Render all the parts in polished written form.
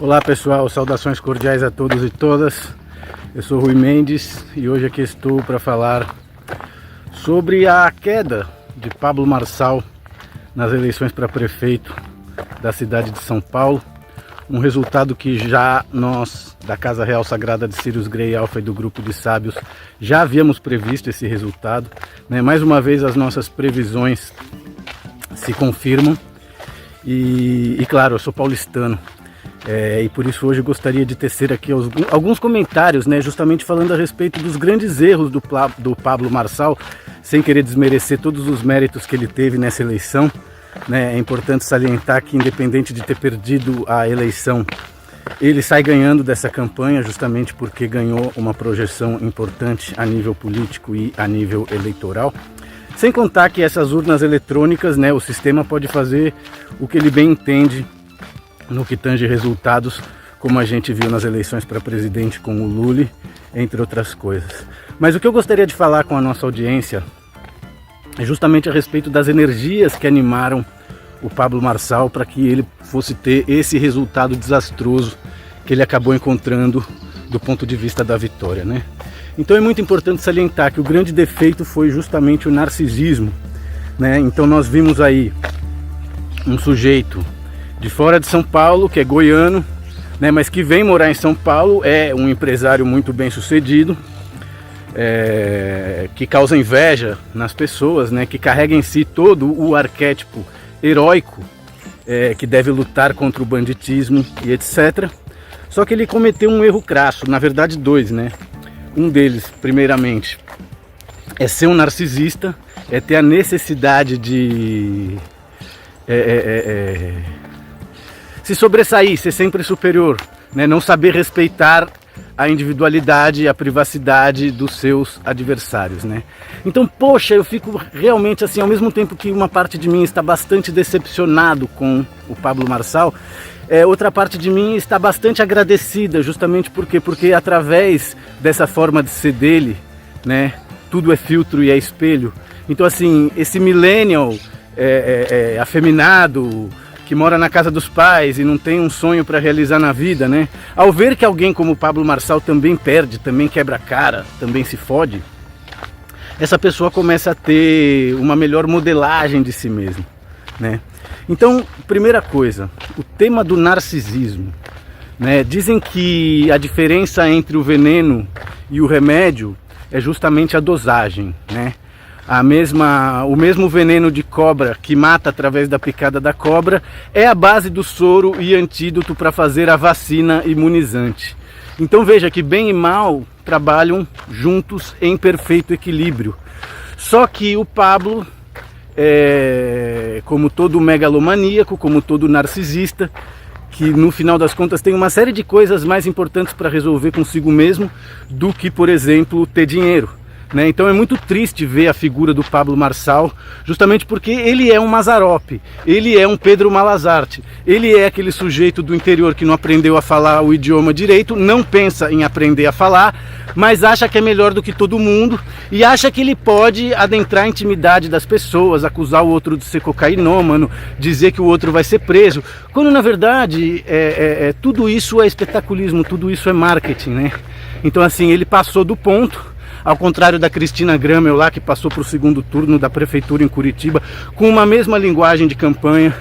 Olá pessoal, saudações cordiais a todos e todas. Eu sou Rui Mendes e hoje aqui estou para falar sobre a queda de Pablo Marçal nas eleições para prefeito da cidade de São Paulo. Um resultado que já nós, da Casa Real Sagrada de Sirius Grey Alpha e do Grupo de Sábios, já havíamos previsto esse resultado, né? Mais uma vez as nossas previsões se confirmam e claro, eu sou paulistano. E por isso hoje eu gostaria de tecer aqui alguns comentários, né, justamente falando a respeito dos grandes erros do Pablo Marçal, sem querer desmerecer todos os méritos que ele teve nessa eleição, né. É importante salientar que, independente de ter perdido a eleição, ele sai ganhando dessa campanha justamente porque ganhou uma projeção importante a nível político e a nível eleitoral. Sem contar que essas urnas eletrônicas, né, o sistema pode fazer o que ele bem entende no que tange resultados, como a gente viu nas eleições para presidente com o Lula, entre outras coisas. Mas o que eu gostaria de falar com a nossa audiência é justamente a respeito das energias que animaram o Pablo Marçal para que ele fosse ter esse resultado desastroso que ele acabou encontrando do ponto de vista da vitória, né? Então é muito importante salientar que o grande defeito foi justamente o narcisismo, né? Então nós vimos aí um sujeito de fora de São Paulo, que é goiano, né, mas que vem morar em São Paulo, é um empresário muito bem sucedido, que causa inveja nas pessoas, né, que carrega em si todo o arquétipo heróico, que deve lutar contra o banditismo e etc. Só que ele cometeu um erro crasso, na verdade dois, né? Um deles, primeiramente, é ser um narcisista, é ter a necessidade de se sobressair, ser sempre superior, né? Não saber respeitar a individualidade e a privacidade dos seus adversários, né? Então, poxa, eu fico realmente assim, ao mesmo tempo que uma parte de mim está bastante decepcionado com o Pablo Marçal, outra parte de mim está bastante agradecida, justamente porque através dessa forma de ser dele, né, tudo é filtro e é espelho. Então assim, esse millennial afeminado, que mora na casa dos pais e não tem um sonho para realizar na vida, né? Ao ver que alguém como o Pablo Marçal também perde, também quebra a cara, também se fode, essa pessoa começa a ter uma melhor modelagem de si mesmo, né? Então, primeira coisa, o tema do narcisismo, né? Dizem que a diferença entre o veneno e o remédio é justamente a dosagem, né? O mesmo veneno de cobra que mata através da picada da cobra é a base do soro e antídoto para fazer a vacina imunizante. Então veja que bem e mal trabalham juntos em perfeito equilíbrio. Só que o Pablo, como todo megalomaníaco, como todo narcisista, que no final das contas tem uma série de coisas mais importantes para resolver consigo mesmo do que, por exemplo, ter dinheiro, né? Então é muito triste ver a figura do Pablo Marçal, justamente porque ele é um Mazzaropi, ele é um Pedro Malazarte, ele é aquele sujeito do interior que não aprendeu a falar o idioma direito, não pensa em aprender a falar, mas acha que é melhor do que todo mundo e acha que ele pode adentrar a intimidade das pessoas, acusar o outro de ser cocainômano, dizer que o outro vai ser preso, quando na verdade tudo isso é espetaculismo, tudo isso é marketing, né? Então assim, ele passou do ponto. Ao contrário da Cristina Gramel lá, que passou para o segundo turno da prefeitura em Curitiba, com uma mesma linguagem de campanha,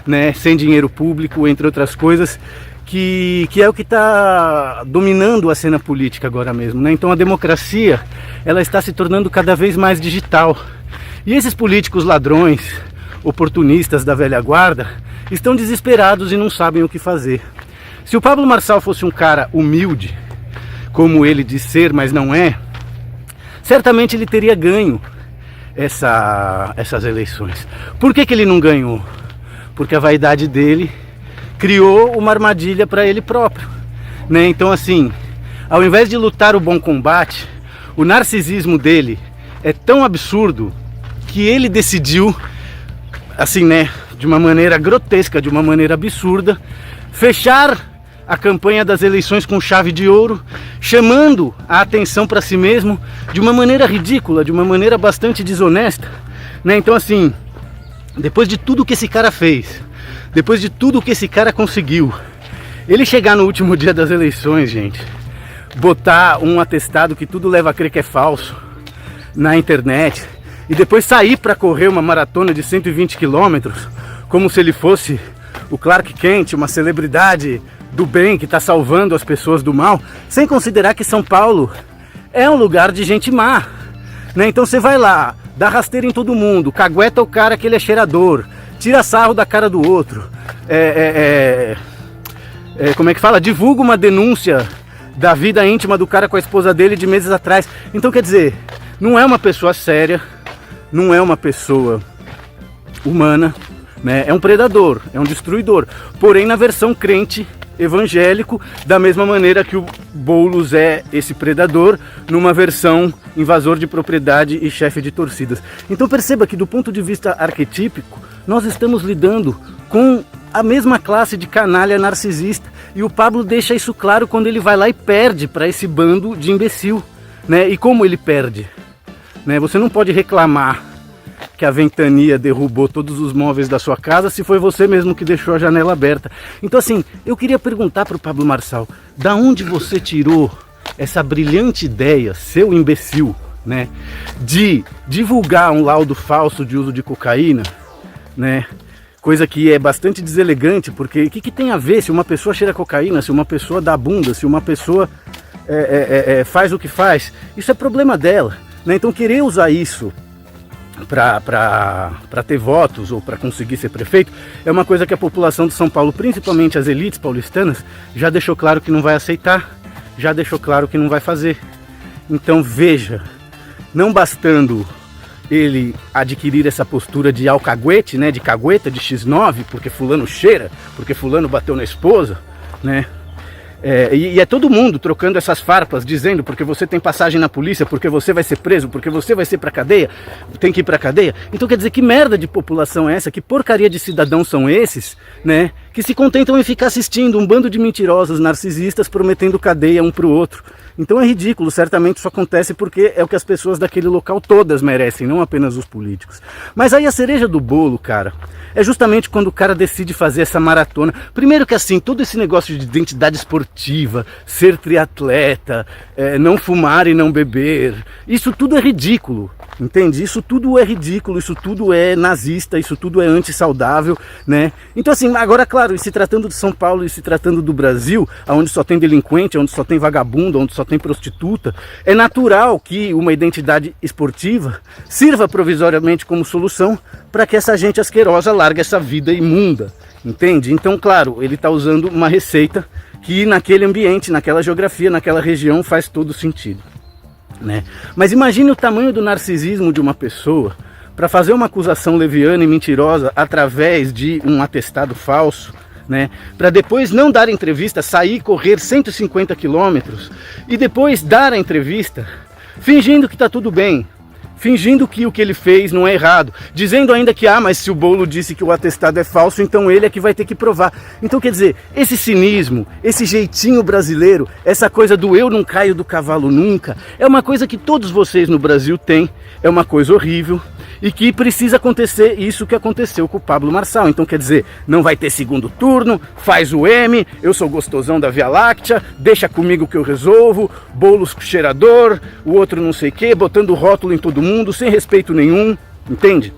né, sem dinheiro público, entre outras coisas, que é o que está dominando a cena política agora mesmo, né? Então a democracia, ela está se tornando cada vez mais digital. E esses políticos ladrões, oportunistas da velha guarda, estão desesperados e não sabem o que fazer. Se o Pablo Marçal fosse um cara humilde, como ele diz ser, mas não é, certamente ele teria ganho essas eleições. Por que ele não ganhou? Porque a vaidade dele criou uma armadilha para ele próprio, né? Então assim, ao invés de lutar o bom combate, o narcisismo dele é tão absurdo que ele decidiu, assim, né, de uma maneira grotesca, de uma maneira absurda, fechar a campanha das eleições com chave de ouro, chamando a atenção para si mesmo de uma maneira ridícula, de uma maneira bastante desonesta, né? Então assim, depois de tudo que esse cara fez, depois de tudo que esse cara conseguiu, Ele chegar no último dia das eleições, gente, botar um atestado que tudo leva a crer que é falso na internet e depois sair para correr uma maratona de 120 quilômetros como se ele fosse o Clark Kent, uma celebridade do bem que está salvando as pessoas do mal, sem considerar que São Paulo é um lugar de gente má, né? Então você vai lá, dá rasteira em todo mundo, cagueta o cara que ele é cheirador, tira sarro da cara do outro, como é que fala? Divulga uma denúncia da vida íntima do cara com a esposa dele de meses atrás. Então quer dizer, não é uma pessoa séria, não é uma pessoa humana, né? É um predador, é um destruidor, porém na versão crente evangélico, da mesma maneira que o Boulos é esse predador, numa versão invasor de propriedade e chefe de torcidas. Então perceba que do ponto de vista arquetípico, nós estamos lidando com a mesma classe de canalha narcisista, e o Pablo deixa isso claro quando ele vai lá e perde para esse bando de imbecil, né? E como ele perde, né? Você não pode reclamar que a ventania derrubou todos os móveis da sua casa se foi você mesmo que deixou a janela aberta. Então assim, eu queria perguntar para o Pablo Marçal, da onde você tirou essa brilhante ideia, seu imbecil, né, de divulgar um laudo falso de uso de cocaína, né? Coisa que é bastante deselegante, porque o que tem a ver se uma pessoa cheira cocaína, se uma pessoa dá bunda, se uma pessoa faz o que faz? Isso é problema dela, né? Então querer usar isso para ter votos ou para conseguir ser prefeito é uma coisa que a população de São Paulo, principalmente as elites paulistanas, já deixou claro que não vai aceitar, já deixou claro que não vai fazer. Então veja, não bastando ele adquirir essa postura de alcaguete, né, de cagueta, de X9, porque fulano cheira, porque fulano bateu na esposa, né? E é todo mundo trocando essas farpas, dizendo porque você tem passagem na polícia, porque você vai ser preso, porque você vai ser pra cadeia, tem que ir pra cadeia. Então quer dizer, que merda de população é essa, que porcaria de cidadãos são esses, né, que se contentam em ficar assistindo um bando de mentirosos narcisistas prometendo cadeia um pro outro. Então é ridículo, certamente isso acontece porque é o que as pessoas daquele local todas merecem, não apenas os políticos. Mas aí a cereja do bolo, cara, é justamente quando o cara decide fazer essa maratona. Primeiro que assim, todo esse negócio de identidade esportiva, ser triatleta, não fumar e não beber, isso tudo é ridículo, entende? Isso tudo é ridículo, isso tudo é nazista, isso tudo é antissaudável, né? Então assim, agora claro, se tratando de São Paulo e se tratando do Brasil, onde só tem delinquente, onde só tem vagabundo, onde só tem prostituta, é natural que uma identidade esportiva sirva provisoriamente como solução para que essa gente asquerosa largue essa vida imunda, entende? Então, claro, ele está usando uma receita que naquele ambiente, naquela geografia, naquela região faz todo sentido, né? Mas imagine o tamanho do narcisismo de uma pessoa para fazer uma acusação leviana e mentirosa através de um atestado falso, né, para depois não dar entrevista, sair, correr 150 quilômetros e depois dar a entrevista fingindo que está tudo bem, fingindo que o que ele fez não é errado, dizendo ainda que, mas se o Boulos disse que o atestado é falso, então ele é que vai ter que provar. Então quer dizer, esse cinismo, esse jeitinho brasileiro, essa coisa do eu não caio do cavalo nunca, é uma coisa que todos vocês no Brasil têm, é uma coisa horrível, e que precisa acontecer isso que aconteceu com o Pablo Marçal. Então quer dizer, não vai ter segundo turno, faz o M, eu sou gostosão da Via Láctea, deixa comigo que eu resolvo, Boulos cheirador, o outro não sei o que, botando rótulo em todo mundo, sem respeito nenhum, entende?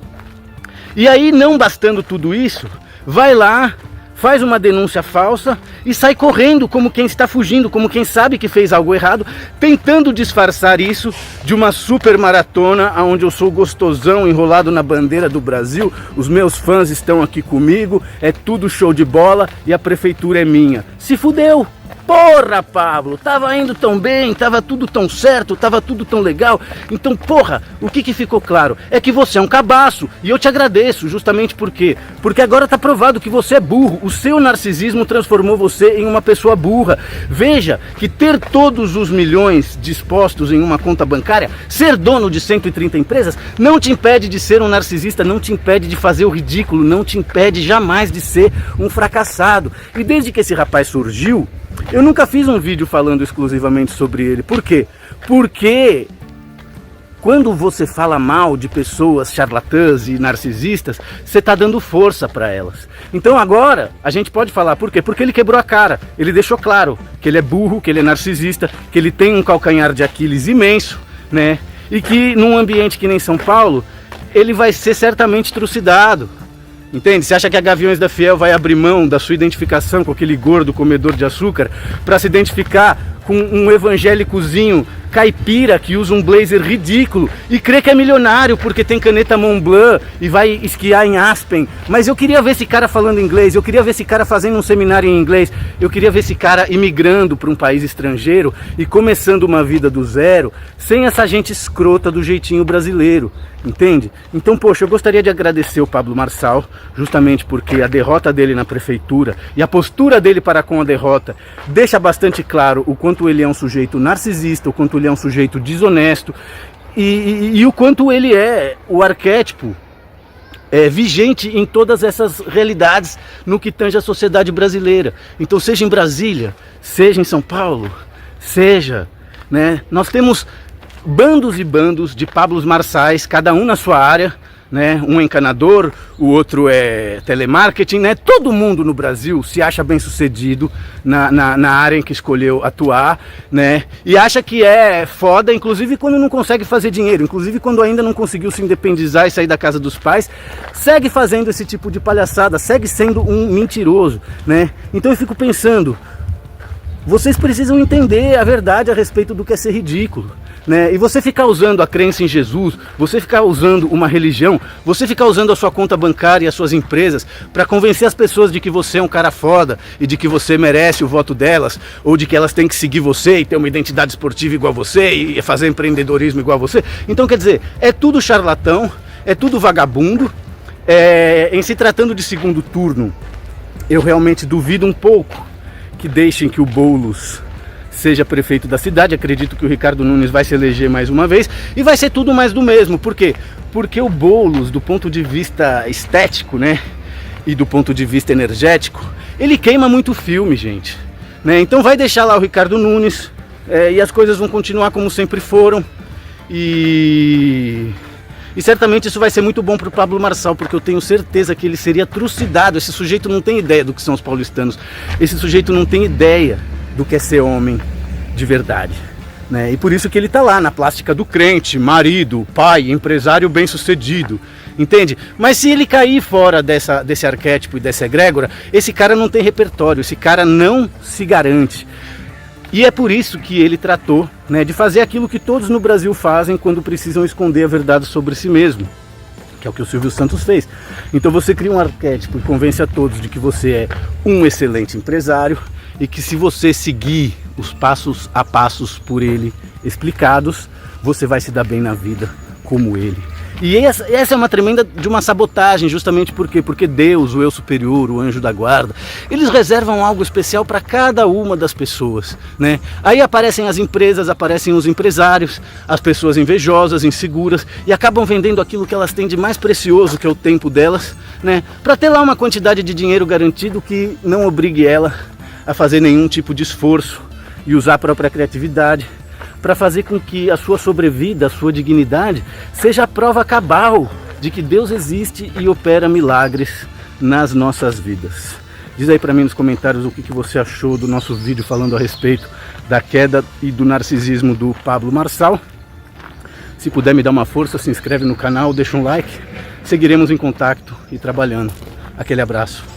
E aí, não bastando tudo isso, vai lá, faz uma denúncia falsa e sai correndo como quem está fugindo, como quem sabe que fez algo errado, tentando disfarçar isso de uma super maratona onde eu sou gostosão enrolado na bandeira do Brasil, os meus fãs estão aqui comigo, é tudo show de bola e a prefeitura é minha. Se fudeu! Porra, Pablo, tava indo tão bem, tava tudo tão certo, tava tudo tão legal. Então, porra, o que ficou claro é que você é um cabaço, e eu te agradeço, justamente por quê? Porque agora tá provado que você é burro, o seu narcisismo transformou você em uma pessoa burra. Veja que ter todos os milhões dispostos em uma conta bancária, ser dono de 130 empresas, não te impede de ser um narcisista, não te impede de fazer o ridículo, não te impede jamais de ser um fracassado. E desde que esse rapaz surgiu, eu nunca fiz um vídeo falando exclusivamente sobre ele. Por quê? Porque quando você fala mal de pessoas charlatãs e narcisistas, você está dando força para elas. Então agora a gente pode falar, por quê? Porque ele quebrou a cara, ele deixou claro que ele é burro, que ele é narcisista, que ele tem um calcanhar de Aquiles imenso, né? E que num ambiente que nem São Paulo, ele vai ser certamente trucidado. Entende? Você acha que a Gaviões da Fiel vai abrir mão da sua identificação com aquele gordo comedor de açúcar para se identificar com um evangélicozinho caipira que usa um blazer ridículo e crê que é milionário porque tem caneta Montblanc e vai esquiar em Aspen? Mas eu queria ver esse cara falando inglês, eu queria ver esse cara fazendo um seminário em inglês, eu queria ver esse cara imigrando para um país estrangeiro e começando uma vida do zero, sem essa gente escrota do jeitinho brasileiro, entende? Então, poxa, eu gostaria de agradecer o Pablo Marçal, justamente porque a derrota dele na prefeitura e a postura dele para com a derrota deixa bastante claro o quanto ele é um sujeito narcisista, o quanto ele é um sujeito desonesto e o quanto ele é o arquétipo vigente em todas essas realidades no que tange a sociedade brasileira. Então, seja em Brasília, seja em São Paulo, seja, né, nós temos bandos e bandos de Pablos Marçais, cada um na sua área, né? Um é encanador, o outro é telemarketing, né? Todo mundo no Brasil se acha bem sucedido na área em que escolheu atuar, né? E acha que é foda, inclusive quando não consegue fazer dinheiro, inclusive quando ainda não conseguiu se independizar e sair da casa dos pais, segue fazendo esse tipo de palhaçada, segue sendo um mentiroso, né? Então eu fico pensando, vocês precisam entender a verdade a respeito do que é ser ridículo, né? E você ficar usando a crença em Jesus, você ficar usando uma religião, você ficar usando a sua conta bancária e as suas empresas para convencer as pessoas de que você é um cara foda e de que você merece o voto delas, ou de que elas têm que seguir você e ter uma identidade esportiva igual a você e fazer empreendedorismo igual a você. Então, quer dizer, é tudo charlatão, é tudo vagabundo. Em se tratando de segundo turno, eu realmente duvido um pouco que deixem que o Boulos seja prefeito da cidade. Acredito que o Ricardo Nunes vai se eleger mais uma vez e vai ser tudo mais do mesmo. Por quê? Porque o Boulos, do ponto de vista estético, né, e do ponto de vista energético, ele queima muito filme, gente, né? Então vai deixar lá o Ricardo Nunes e as coisas vão continuar como sempre foram e certamente isso vai ser muito bom para o Pablo Marçal, porque eu tenho certeza que ele seria trucidado. Esse sujeito não tem ideia do que são os paulistanos, esse sujeito não tem ideia do que é ser homem de verdade, né? E por isso que ele está lá na plástica do crente, marido, pai, empresário bem-sucedido, entende? Mas se ele cair fora desse arquétipo e dessa egrégora, esse cara não tem repertório, esse cara não se garante. E é por isso que ele tratou, né, de fazer aquilo que todos no Brasil fazem quando precisam esconder a verdade sobre si mesmo, que é o que o Silvio Santos fez. Então você cria um arquétipo e convence a todos de que você é um excelente empresário e que se você seguir os passos a passos por ele explicados, você vai se dar bem na vida como ele. E essa é uma tremenda de uma sabotagem, justamente por quê? Porque Deus, o eu superior, o anjo da guarda, eles reservam algo especial para cada uma das pessoas, né? Aí aparecem as empresas, aparecem os empresários, as pessoas invejosas, inseguras, e acabam vendendo aquilo que elas têm de mais precioso, que é o tempo delas, né? Para ter lá uma quantidade de dinheiro garantido que não obrigue ela a fazer nenhum tipo de esforço e usar a própria criatividade para fazer com que a sua sobrevida, a sua dignidade, seja a prova cabal de que Deus existe e opera milagres nas nossas vidas. Diz aí para mim nos comentários o que você achou do nosso vídeo falando a respeito da queda e do narcisismo do Pablo Marçal. Se puder me dar uma força, se inscreve no canal, deixa um like. Seguiremos em contato e trabalhando. Aquele abraço.